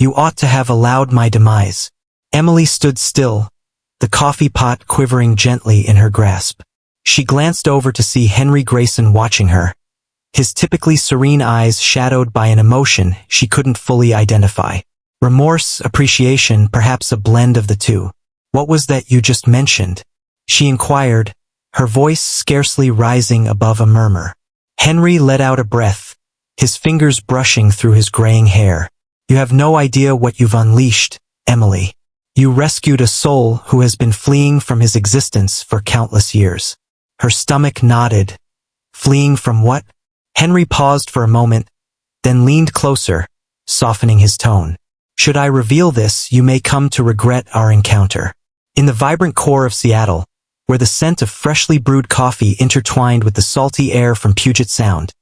You ought to have allowed my demise. Emily stood still, the coffee pot quivering gently in her grasp. She glanced over to see Henry Grayson watching her, his typically serene eyes shadowed by an emotion she couldn't fully identify. Remorse, appreciation, perhaps a blend of the two. What was that you just mentioned? She inquired, her voice scarcely rising above a murmur. Henry let out a breath, his fingers brushing through his graying hair. You have no idea what you've unleashed, Emily. You rescued a soul who has been fleeing from his existence for countless years. Her stomach nodded. Fleeing from what? Henry paused for a moment, then leaned closer, softening his tone. Should I reveal this, you may come to regret our encounter. In the vibrant core of Seattle, where the scent of freshly brewed coffee intertwined with the salty air from Puget Sound,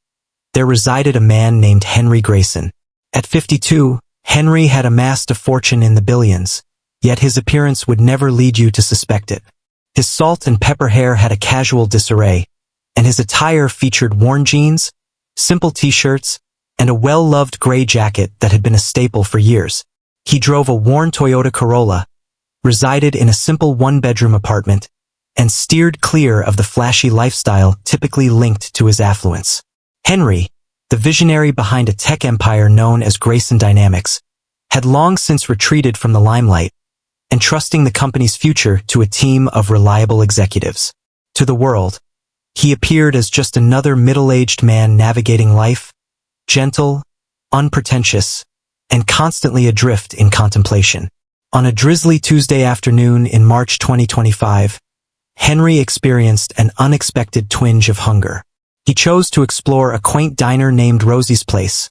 there resided a man named Henry Grayson. At 52, Henry had amassed a fortune in the billions, yet his appearance would never lead you to suspect it. His salt and pepper hair had a casual disarray, and his attire featured worn jeans, simple t-shirts, and a well-loved gray jacket that had been a staple for years. He drove a worn Toyota Corolla, resided in a simple one-bedroom apartment, and steered clear of the flashy lifestyle typically linked to his affluence. Henry, the visionary behind a tech empire known as Grayson Dynamics, had long since retreated from the limelight, entrusting the company's future to a team of reliable executives. To the world, he appeared as just another middle-aged man navigating life, gentle, unpretentious, and constantly adrift in contemplation. On a drizzly Tuesday afternoon in March 2025, Henry experienced an unexpected twinge of hunger. He chose to explore a quaint diner named Rosie's Place,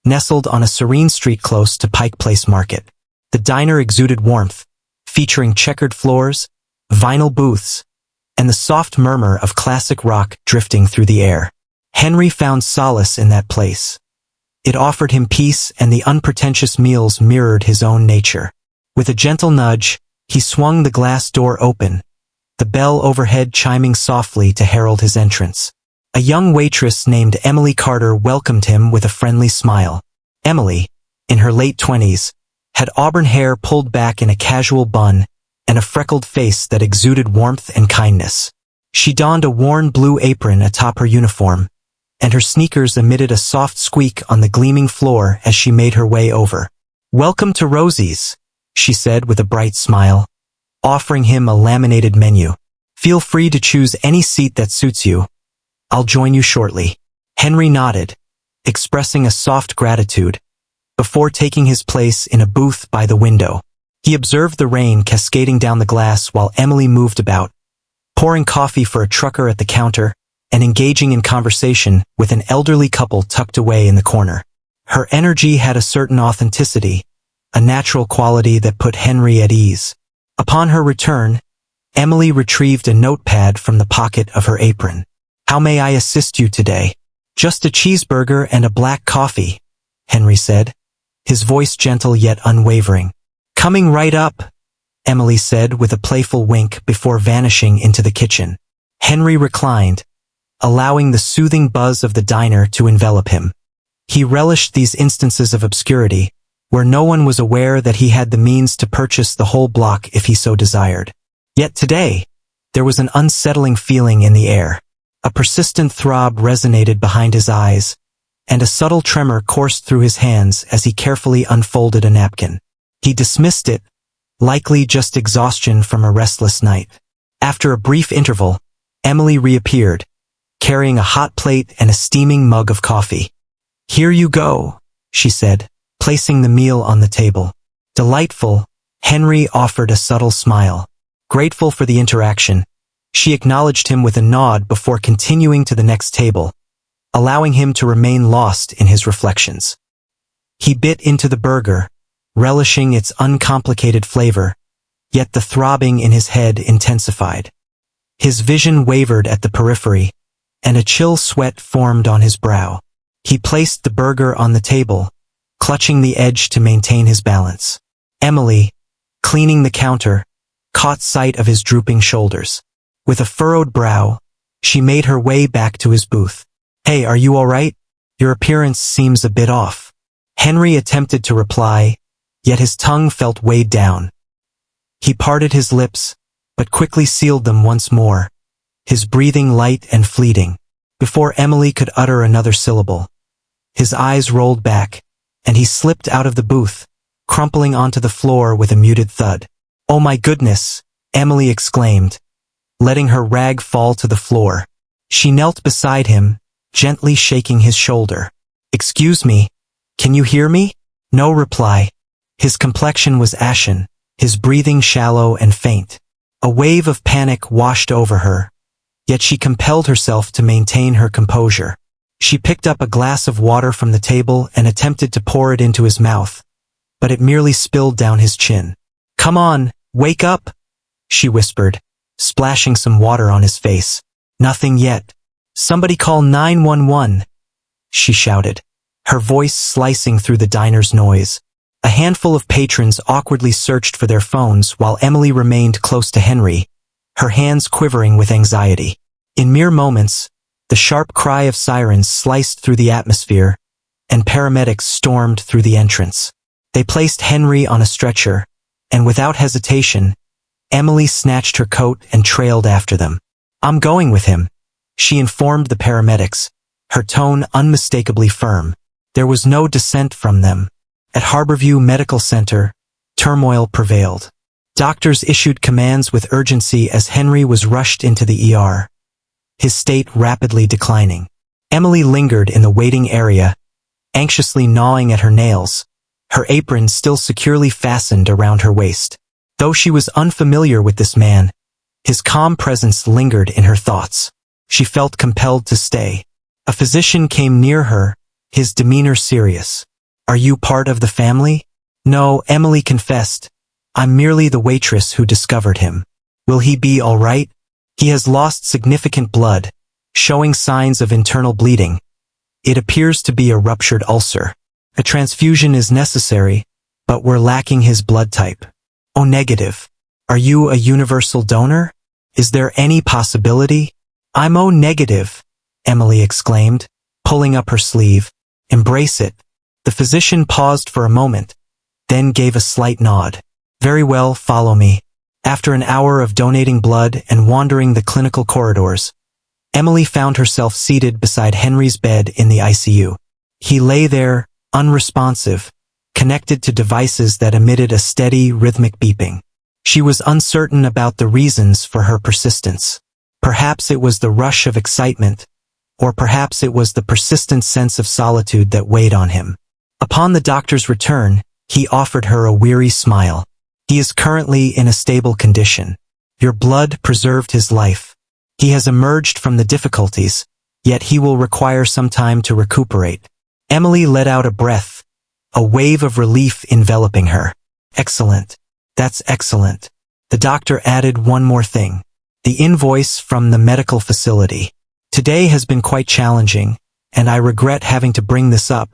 nestled on a serene street close to Pike Place Market. The diner exuded warmth, featuring checkered floors, vinyl booths, and the soft murmur of classic rock drifting through the air. Henry found solace in that place. It offered him peace, and the unpretentious meals mirrored his own nature. With a gentle nudge, he swung the glass door open, the bell overhead chiming softly to herald his entrance. A young waitress named Emily Carter welcomed him with a friendly smile. Emily, in her late 20s, had auburn hair pulled back in a casual bun and a freckled face that exuded warmth and kindness. She donned a worn blue apron atop her uniform, and her sneakers emitted a soft squeak on the gleaming floor as she made her way over. "Welcome to Rosie's," she said with a bright smile, offering him a laminated menu. "Feel free to choose any seat that suits you. I'll join you shortly." Henry nodded, expressing a soft gratitude, before taking his place in a booth by the window. He observed the rain cascading down the glass while Emily moved about, pouring coffee for a trucker at the counter and engaging in conversation with an elderly couple tucked away in the corner. Her energy had a certain authenticity, a natural quality that put Henry at ease. Upon her return, Emily retrieved a notepad from the pocket of her apron. "How may I assist you today?" "Just a cheeseburger and a black coffee," Henry said, his voice gentle yet unwavering. "Coming right up," Emily said with a playful wink before vanishing into the kitchen. Henry reclined, allowing the soothing buzz of the diner to envelop him. He relished these instances of obscurity, where no one was aware that he had the means to purchase the whole block if he so desired. Yet today, there was an unsettling feeling in the air. A persistent throb resonated behind his eyes, and a subtle tremor coursed through his hands as he carefully unfolded a napkin. He dismissed it, likely just exhaustion from a restless night. After a brief interval, Emily reappeared, carrying a hot plate and a steaming mug of coffee. "Here you go," she said, placing the meal on the table. Delightful, Henry offered a subtle smile. Grateful for the interaction, she acknowledged him with a nod before continuing to the next table, allowing him to remain lost in his reflections. He bit into the burger, relishing its uncomplicated flavor, yet the throbbing in his head intensified. His vision wavered at the periphery, and a chill sweat formed on his brow. He placed the burger on the table, clutching the edge to maintain his balance. Emily, cleaning the counter, caught sight of his drooping shoulders. With a furrowed brow, she made her way back to his booth. "Hey, are you all right? Your appearance seems a bit off." Henry attempted to reply, yet his tongue felt weighed down. He parted his lips, but quickly sealed them once more, his breathing light and fleeting. Before Emily could utter another syllable, his eyes rolled back, and he slipped out of the booth, crumpling onto the floor with a muted thud. "Oh my goodness!" Emily exclaimed, letting her rag fall to the floor. She knelt beside him, gently shaking his shoulder. "Excuse me, can you hear me?" No reply. His complexion was ashen, his breathing shallow and faint. A wave of panic washed over her, yet she compelled herself to maintain her composure. She picked up a glass of water from the table and attempted to pour it into his mouth, but it merely spilled down his chin. "Come on, wake up," she whispered, splashing some water on his face. "Nothing yet. Somebody call 911, she shouted, her voice slicing through the diner's noise. A handful of patrons awkwardly searched for their phones while Emily remained close to Henry, her hands quivering with anxiety. In mere moments, the sharp cry of sirens sliced through the atmosphere, and paramedics stormed through the entrance. They placed Henry on a stretcher, and without hesitation, Emily snatched her coat and trailed after them. "I'm going with him," she informed the paramedics, her tone unmistakably firm. There was no dissent from them. At Harborview Medical Center, turmoil prevailed. Doctors issued commands with urgency as Henry was rushed into the ER, his state rapidly declining. Emily lingered in the waiting area, anxiously gnawing at her nails, her apron still securely fastened around her waist. Though she was unfamiliar with this man, his calm presence lingered in her thoughts. She felt compelled to stay. A physician came near her, his demeanor serious. "Are you part of the family?" "No," Emily confessed. "I'm merely the waitress who discovered him." "Will he be all right?" "He has lost significant blood, showing signs of internal bleeding. It appears to be a ruptured ulcer. A transfusion is necessary, but we're lacking his blood type." "Oh, negative. Are you a universal donor? Is there any possibility?" "I'm O negative," Emily exclaimed, pulling up her sleeve. "Embrace it." The physician paused for a moment, then gave a slight nod. "Very well, follow me." After an hour of donating blood and wandering the clinical corridors, Emily found herself seated beside Henry's bed in the ICU. He lay there, unresponsive, connected to devices that emitted a steady, rhythmic beeping. She was uncertain about the reasons for her persistence. Perhaps it was the rush of excitement, or perhaps it was the persistent sense of solitude that weighed on him. Upon the doctor's return, he offered her a weary smile. "He is currently in a stable condition. Your blood preserved his life. He has emerged from the difficulties, yet he will require some time to recuperate." Emily let out a breath, a wave of relief enveloping her. "Excellent. That's excellent." The doctor added one more thing. "The invoice from the medical facility. Today has been quite challenging, and I regret having to bring this up,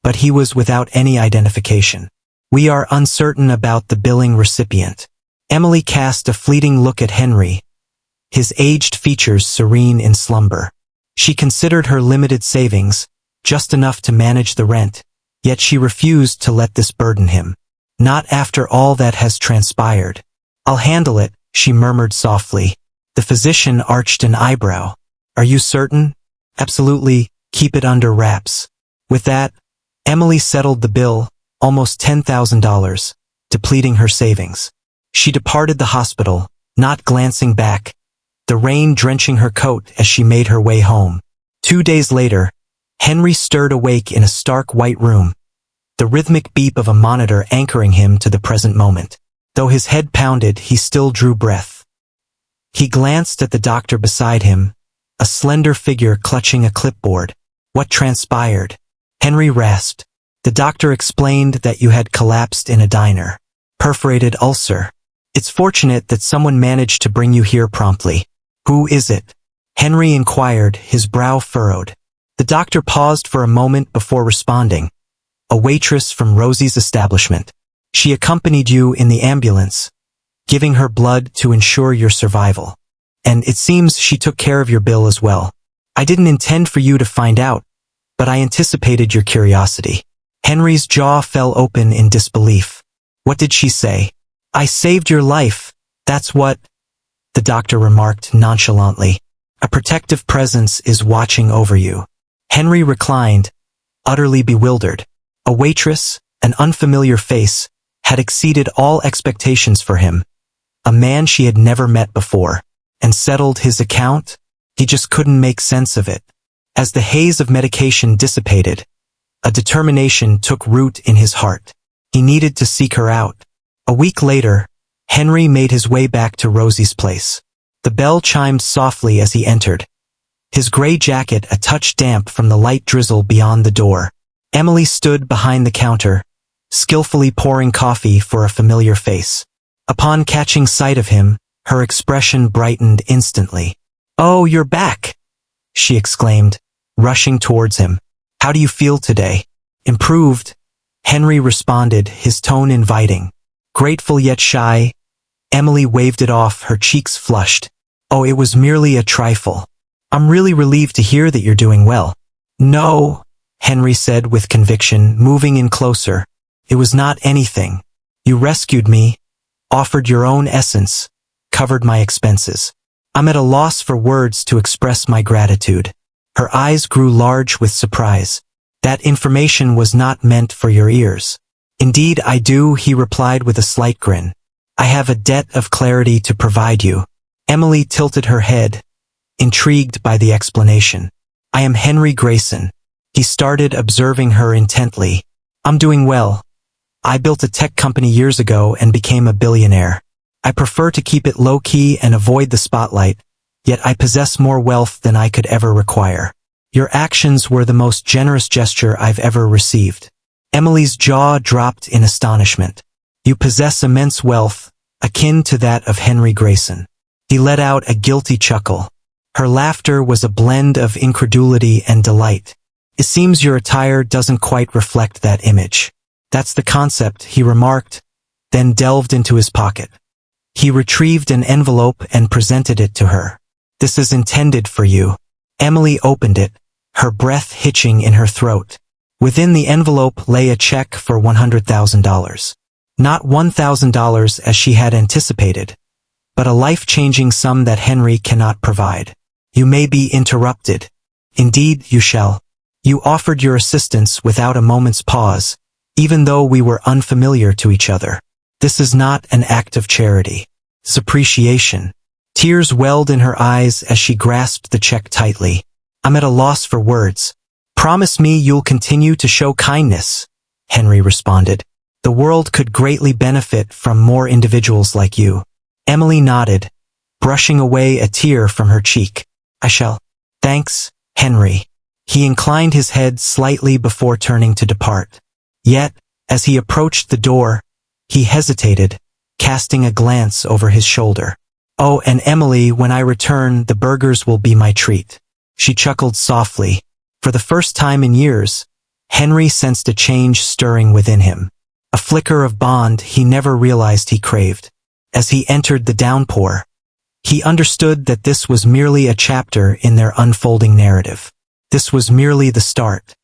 but he was without any identification. We are uncertain about the billing recipient." Emily cast a fleeting look at Henry, his aged features serene in slumber. She considered her limited savings, just enough to manage the rent, yet she refused to let this burden him. "Not after all that has transpired." "I'll handle it," she murmured softly. The physician arched an eyebrow. "Are you certain?" "Absolutely, keep it under wraps." With that, Emily settled the bill, almost $10,000, depleting her savings. She departed the hospital, not glancing back, the rain drenching her coat as she made her way home. 2 days later, Henry stirred awake in a stark white room, the rhythmic beep of a monitor anchoring him to the present moment. Though his head pounded, he still drew breath. He glanced at the doctor beside him, a slender figure clutching a clipboard. "What transpired?" Henry rasped. "The doctor explained that you had collapsed in a diner. Perforated ulcer. It's fortunate that someone managed to bring you here promptly." "Who is it?" Henry inquired, his brow furrowed. The doctor paused for a moment before responding. "A waitress from Rosie's establishment. She accompanied you in the ambulance, giving her blood to ensure your survival. And it seems she took care of your bill as well. I didn't intend for you to find out, but I anticipated your curiosity." Henry's jaw fell open in disbelief. What did she say? I saved your life. That's what, the doctor remarked nonchalantly. A protective presence is watching over you. Henry reclined, utterly bewildered. A waitress, an unfamiliar face, had exceeded all expectations for him. A man she had never met before. And settled his account? He just couldn't make sense of it. As the haze of medication dissipated, a determination took root in his heart. He needed to seek her out. A week later, Henry made his way back to Rosie's place. The bell chimed softly as he entered, his gray jacket a touch damp from the light drizzle beyond the door. Emily stood behind the counter, skillfully pouring coffee for a familiar face. Upon catching sight of him, her expression brightened instantly. "Oh, you're back!" she exclaimed, rushing towards him. "How do you feel today?" "Improved," Henry responded, his tone inviting. Grateful yet shy, Emily waved it off, her cheeks flushed. "Oh, it was merely a trifle. I'm really relieved to hear that you're doing well." "No," Henry said with conviction, moving in closer. "It was not anything. You rescued me, offered your own essence, covered my expenses. I'm at a loss for words to express my gratitude." Her eyes grew large with surprise. "That information was not meant for your ears." "Indeed I do," he replied with a slight grin. "I have a debt of clarity to provide you." Emily tilted her head, intrigued by the explanation. "I am Henry Grayson." He started observing her intently. "I'm doing well. I built a tech company years ago and became a billionaire. I prefer to keep it low-key and avoid the spotlight, yet I possess more wealth than I could ever require. Your actions were the most generous gesture I've ever received." Emily's jaw dropped in astonishment. "You possess immense wealth, akin to that of Henry Grayson." He let out a guilty chuckle. Her laughter was a blend of incredulity and delight. "It seems your attire doesn't quite reflect that image." "That's the concept," he remarked, then delved into his pocket. He retrieved an envelope and presented it to her. "This is intended for you." Emily opened it, her breath hitching in her throat. Within the envelope lay a check for $100,000. Not $1,000 as she had anticipated, but a life-changing sum that Henry cannot provide. "You may be interrupted." "Indeed, you shall. You offered your assistance without a moment's pause, even though we were unfamiliar to each other. This is not an act of charity. It's appreciation." Tears welled in her eyes as she grasped the check tightly. "I'm at a loss for words." "Promise me you'll continue to show kindness," Henry responded. "The world could greatly benefit from more individuals like you." Emily nodded, brushing away a tear from her cheek. "I shall." "Thanks, Henry." He inclined his head slightly before turning to depart. Yet, as he approached the door, he hesitated, casting a glance over his shoulder. "Oh, and Emily, when I return, the burgers will be my treat." She chuckled softly. For the first time in years, Henry sensed a change stirring within him. A flicker of bond he never realized he craved. As he entered the downpour, he understood that this was merely a chapter in their unfolding narrative. This was merely the start.